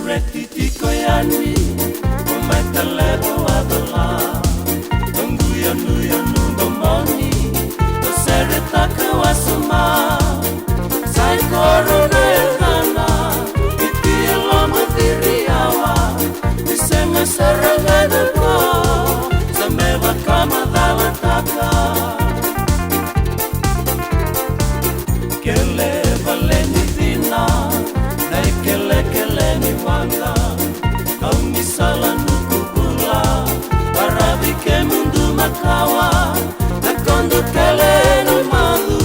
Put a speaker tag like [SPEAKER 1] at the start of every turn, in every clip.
[SPEAKER 1] retitiko yani umetalebo adala Tunguya numomoni Oseretaka wasuma Sai korona elana Itia lama diriawa Isenga sarangana ko Sameva kama dalataka Kele valeni dina Nai kele ni wanga Kau misala nukubula Parabi ke mundu makawa Nakondo kele no malu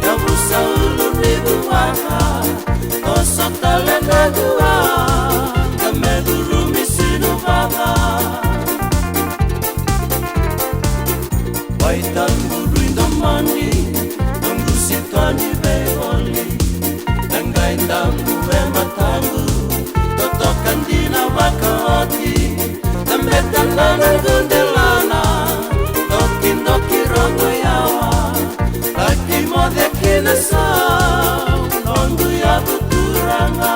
[SPEAKER 1] Yabusa ulu ribu waka Oso tale nadua Kameduru misinu baba Waitan buru indomani Nunggu sitwani beoli Nangai ndambu matangu Totokan dina wakawati Nambetan lana gundelana Toki rongo yawa Laki mode kina sa Nongu ya buturanga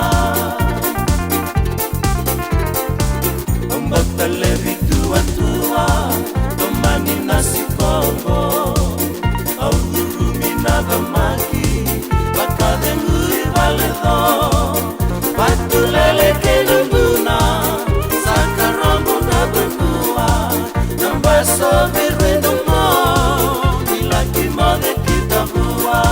[SPEAKER 1] Ombota levi tua Tomani nasi kongo Au durumi nagamaki Bakade ngui valedo Batulele kenambuna Saka rombo na benua Nambaso virwendo mo Nilaki mode kitabua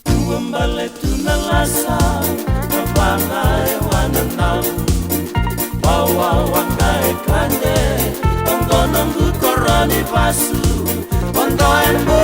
[SPEAKER 1] Tuambale tunalasa Nabanga ewana namu Wawa wangae kande Ongo nongu koroni basu Ondo embu